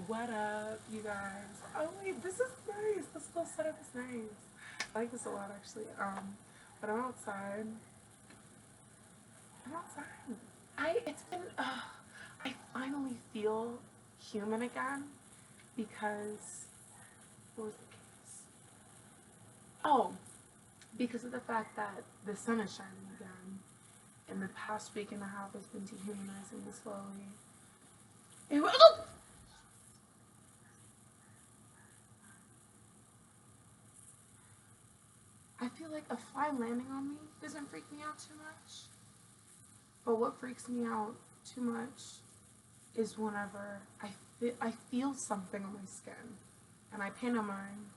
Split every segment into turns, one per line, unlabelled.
What up, you guys? Oh wait, this is nice. This little setup is nice. I like this a lot actually. But I'm outside. I'm outside. It's been I finally feel human again because what was the case? Oh, because of the fact that the sun is shining again. And the past week and a half has been dehumanizing me slowly. It was, I feel like a fly landing on me doesn't freak me out too much. But what freaks me out too much is whenever I feel something on my skin and I pay no mind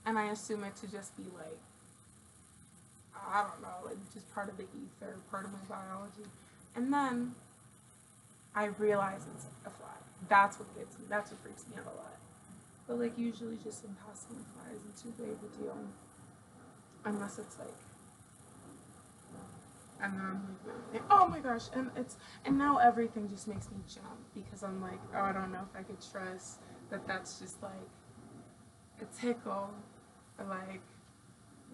and I assume it to just be like, I don't know, like just part of the ether, part of my biology. And then I realize it's a fly. That's what gets me. That's what freaks me out a lot. But like usually just some passing flies isn't too big of a deal. Unless it's like, and then I'm like, oh my gosh, and now everything just makes me jump because I'm like, oh, I don't know if I could trust that that's just like a tickle or like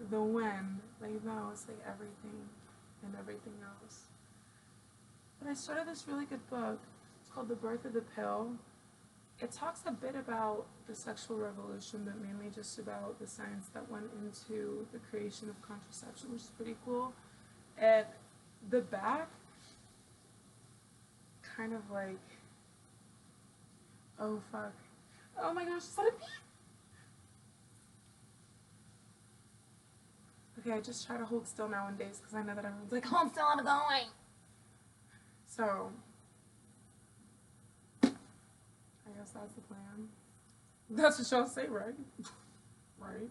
the wind. Like no, it's like everything and everything else. But I started this really good book. It's called The Birth of the Pill. It talks a bit about the sexual revolution, but mainly just about the science that went into the creation of contraception, which is pretty cool. And the back kind of like, oh fuck, oh my gosh, is that a bee? Okay, I just try to hold still nowadays because I know that everyone's like, hold still, I'm going. So, I guess that's the plan. That's what y'all say, right? Right?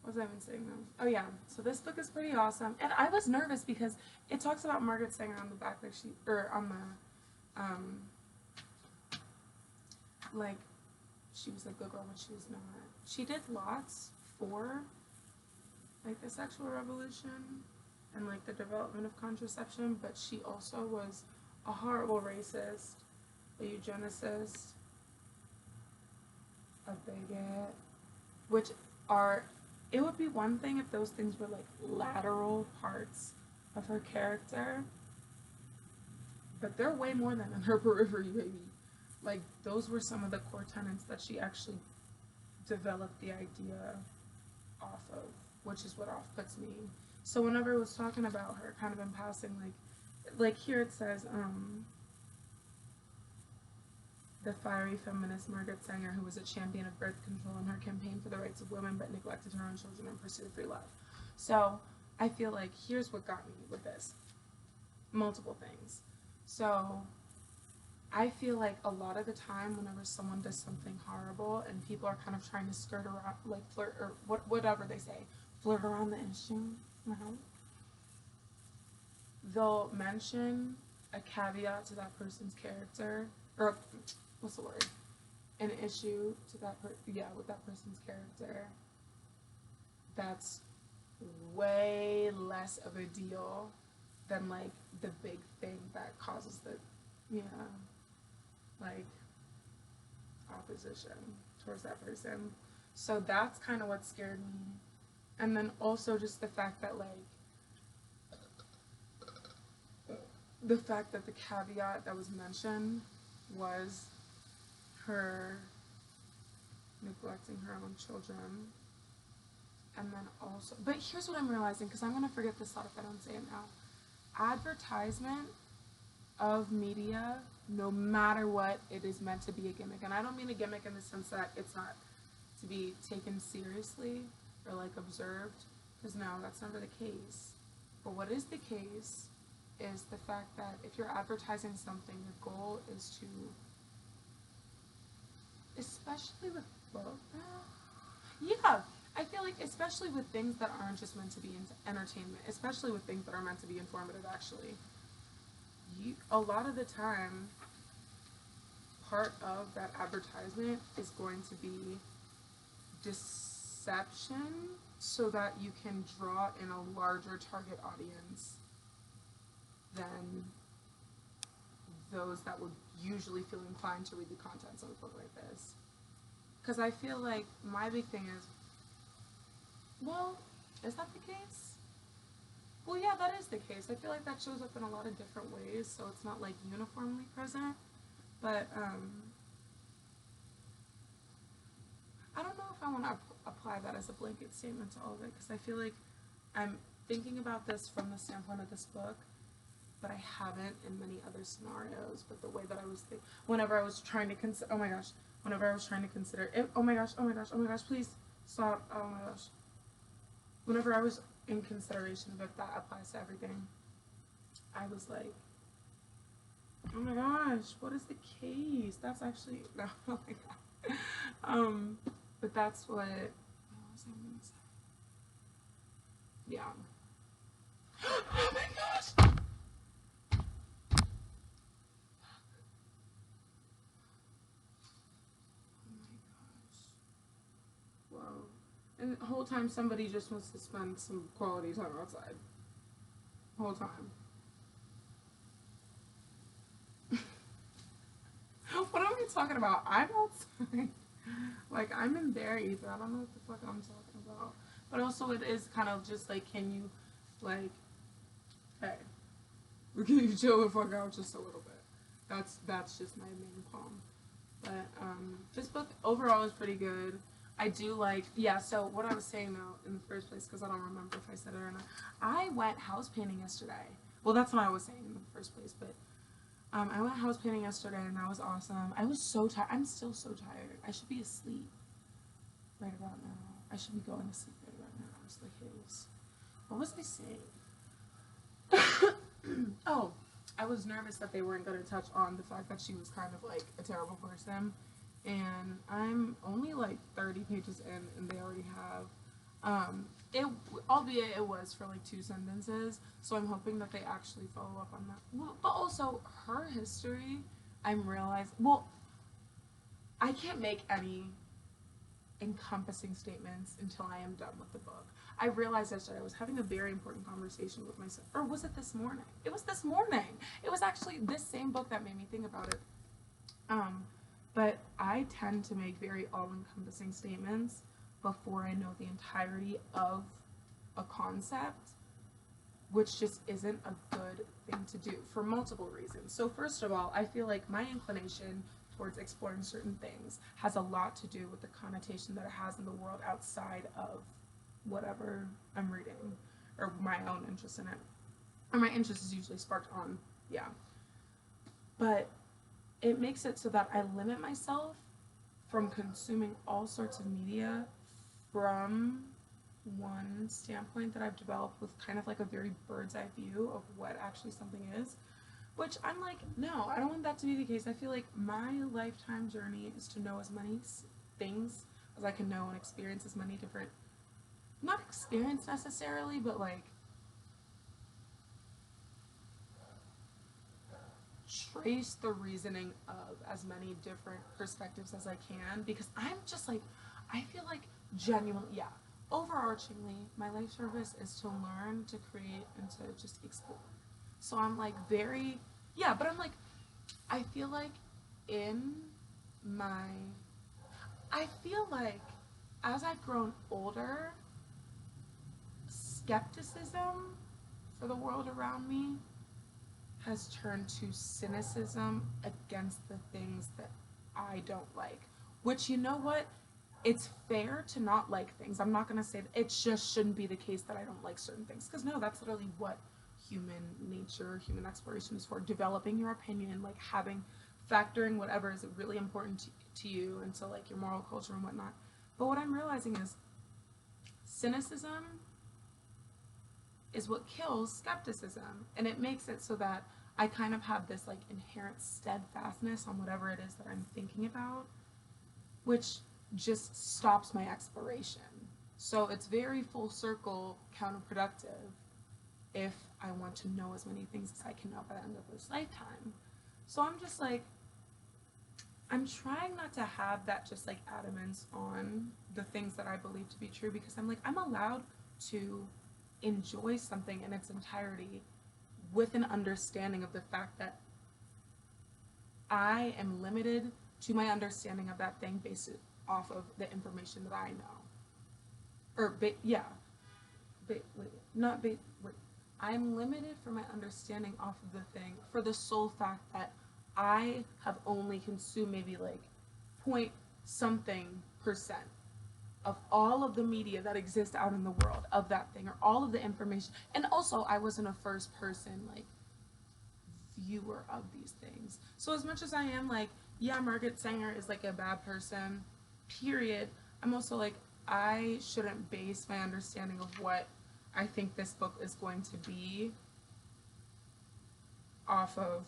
What was I even saying though? Oh yeah, so this book is pretty awesome, and I was nervous because it talks about Margaret Sanger on the back, like she, or on the, like she was a good girl when she was not. She did lots for like the sexual revolution and like the development of contraception, but she also was a horrible racist, a eugenicist, a bigot, which are, it would be one thing if those things were like lateral parts of her character, but they're way more than in her periphery, baby. Like those were some of the core tenets that she actually developed the idea off of, which is what off puts me. So whenever it was talking about her kind of in passing, like here it says, the fiery feminist Margaret Sanger, who was a champion of birth control in her campaign for the rights of women but neglected her own children in pursuit of free love. So I feel like here's what got me with this. Multiple things. So I feel like a lot of the time whenever someone does something horrible and people are kind of trying to skirt around, like flirt, or whatever they say, flirt around the issue, they'll mention a caveat to that person's character, or what's the word? An issue to with that person's character that's way less of a deal than like the big thing that causes the, like opposition towards that person. So that's kind of what scared me. And then also just the fact that the caveat that was mentioned was her neglecting her own children. And then also, but here's what I'm realizing, because I'm going to forget this thought if I don't say it now. Advertisement of media, no matter what, it is meant to be a gimmick. And I don't mean a gimmick in the sense that it's not to be taken seriously or like observed, because no, that's never the case. But what is the case is the fact that if you're advertising something, the goal is to, especially with books, yeah, I feel like especially with things that aren't just meant to be entertainment, especially with things that are meant to be informative, actually, a lot of the time, part of that advertisement is going to be deception so that you can draw in a larger target audience than those that would usually feel inclined to read the contents of a book like this. Because I feel like my big thing is, well, is that the case? Well, yeah, that is the case. I feel like that shows up in a lot of different ways, so it's not like uniformly present. But I don't know if I want to apply that as a blanket statement to all of it, because I feel like I'm thinking about this from the standpoint of this book, but I haven't in many other scenarios. But the way that I was whenever I was trying to consider, whenever I was trying to consider it, oh my gosh, please stop, oh my gosh. Whenever I was in consideration of if that applies to everything, I was like, oh my gosh, what is the case? That's actually, no, oh my god. But that's what was I gonna say? Yeah. Oh my gosh! Wow. And the whole time somebody just wants to spend some quality time outside. Whole time. What are we talking about? I'm outside. Like, I'm in their ether. I don't know what the fuck I'm talking about. But also, it is kind of just like, can you, like, hey, can you chill the fuck out just a little bit? That's just my main qualm. But this book overall is pretty good. I do like, yeah, so what I was saying though in the first place, because I don't remember if I said it or not, I went house painting yesterday. Well, that's what I was saying in the first place, but I went house painting yesterday and that was awesome. I was so tired. I'm still so tired. I should be asleep right about now. I should be going to sleep right about now. I was like, hey, what was I saying? Oh, I was nervous that they weren't going to touch on the fact that she was kind of like a terrible person. And I'm only like 30 pages in and they already have albeit it was for like 2 sentences, so I'm hoping that they actually follow up on that. Well, but also her history, I'm realizing, well, I can't make any encompassing statements until I am done with the book. I realized yesterday I was having a very important conversation with myself, or was it this morning? It was this morning. It was actually this same book that made me think about it. But I tend to make very all-encompassing statements before I know the entirety of a concept, which just isn't a good thing to do for multiple reasons. So first of all, I feel like my inclination towards exploring certain things has a lot to do with the connotation that it has in the world outside of whatever I'm reading, or my own interest in it. Or my interest is usually sparked on, yeah. But it makes it so that I limit myself from consuming all sorts of media from one standpoint that I've developed with kind of like a very bird's eye view of what actually something is, which I'm like, no, I don't want that to be the case. I feel like my lifetime journey is to know as many things as I can know and experience as many different, not experience necessarily, but like trace the reasoning of as many different perspectives as I can, because I'm just like, I feel like genuinely, yeah, overarchingly, my life purpose is to learn, to create, and to just explore. So I'm like very, yeah, but I'm like, I feel like I feel like as I've grown older, skepticism for the world around me has turned to cynicism against the things that I don't like. Which, you know what? It's fair to not like things. I'm not going to say that it just shouldn't be the case that I don't like certain things. Because no, that's literally what human nature, human exploration is for. Developing your opinion, like factoring whatever is really important to you into like your moral culture and whatnot. But what I'm realizing is cynicism is what kills skepticism, and it makes it so that I kind of have this like inherent steadfastness on whatever it is that I'm thinking about, which just stops my exploration. So it's very full circle counterproductive if I want to know as many things as I can know by the end of this lifetime. So I'm just like, I'm trying not to have that just like adamance on the things that I believe to be true, because I'm like, I'm allowed to enjoy something in its entirety with an understanding of the fact that I am limited to my understanding of that thing based off of the information that I know. Or, yeah. Wait. I'm limited for my understanding off of the thing for the sole fact that I have only consumed maybe like point something percent of all of the media that exists out in the world of that thing, or all of the information. And also, I wasn't a first person like viewer of these things. So as much as I am like, yeah, Margaret Sanger is like a bad person, period, I'm also like, I shouldn't base my understanding of what I think this book is going to be off of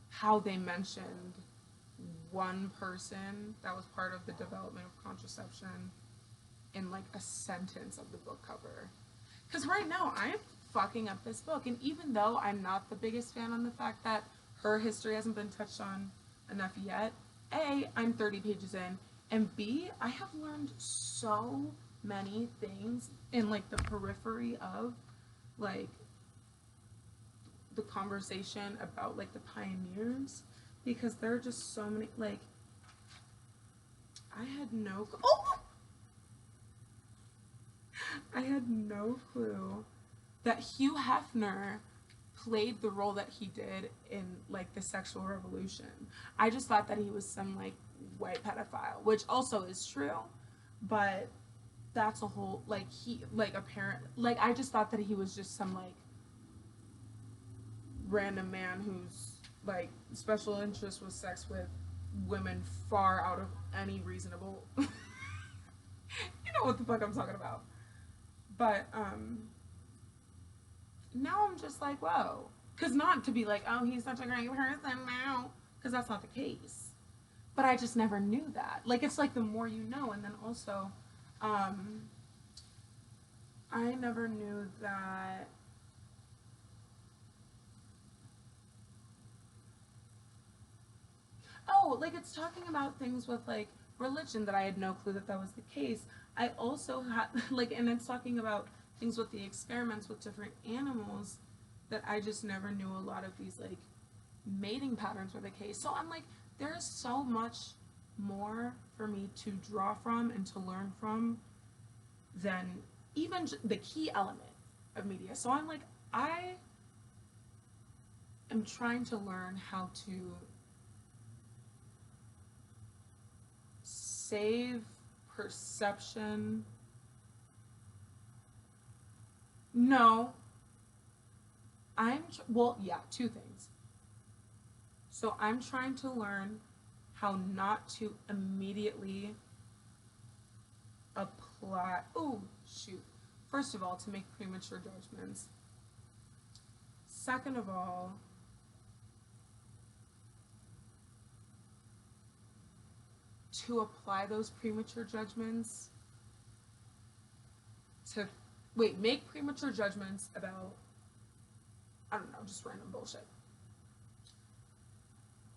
how they mentioned one person that was part of the development of contraception in like a sentence of the book cover. Because right now I'm fucking up this book, and even though I'm not the biggest fan on the fact that her history hasn't been touched on enough yet, A, I'm 30 pages in, and B, I have learned so many things in like the periphery of like the conversation about like the pioneers, because there are just so many, like, I had no clue that Hugh Hefner played the role that he did in like the sexual revolution. I just thought that he was some like white pedophile, which also is true, but that's a whole like he like apparently like I just thought that he was just some like random man whose like special interest was sex with women far out of any reasonable you know what the fuck I'm talking about. But now I'm just like, whoa. Because not to be like, oh, he's such a great person now, because that's not the case. But I just never knew that. Like, it's like the more you know. And then also, I never knew that like it's talking about things with like religion that I had no clue that that was the case. I also had like, and it's talking about things with the experiments with different animals that I just never knew a lot of these like mating patterns were the case. So I'm like, there is so much more for me to draw from and to learn from than even the key element of media. So I'm like, I am trying to learn how to save perception. No. Well, yeah, two things. So I'm trying to learn how not to immediately apply. Oh, shoot. First of all, to make premature judgments. Second of all, to apply those premature judgments to make premature judgments about, I don't know, just random bullshit.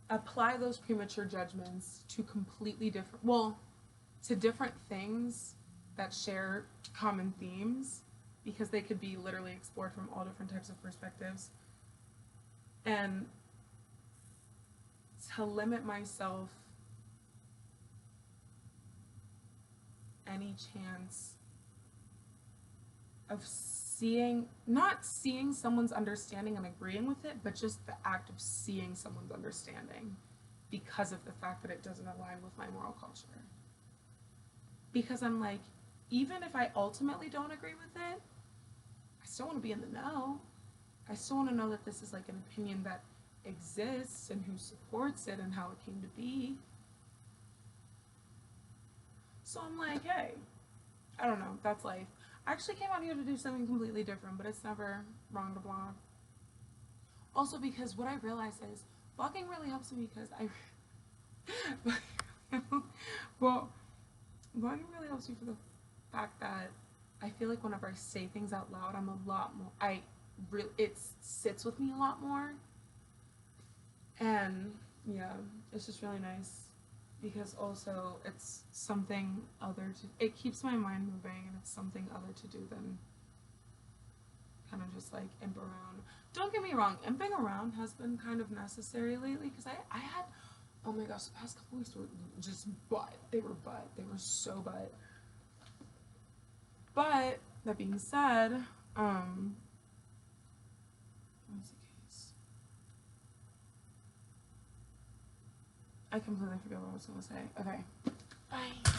Apply those premature judgments to completely different, to different things that share common themes, because they could be literally explored from all different types of perspectives. And to limit myself any chance of not seeing someone's understanding and agreeing with it, but just the act of seeing someone's understanding because of the fact that it doesn't align with my moral culture. Because I'm like, even if I ultimately don't agree with it, I still want to be in the know. I still want to know that this is like an opinion that exists and who supports it and how it came to be. So I'm like, hey, I don't know, that's life. I actually came out here to do something completely different, but it's never wrong to blog. Also, because what I realized is blogging really helps me because blogging really helps me for the fact that I feel like whenever I say things out loud, I'm a lot more, it sits with me a lot more. And yeah, it's just really nice. Because also it's something other to, it keeps my mind moving, and it's something other to do than kind of just like imp around. Don't get me wrong, imping around has been kind of necessary lately because I had, oh my gosh, the past couple weeks were just butt. They were butt. They were so butt. But that being said, what was the case? I completely forgot what I was gonna say. Okay. Bye.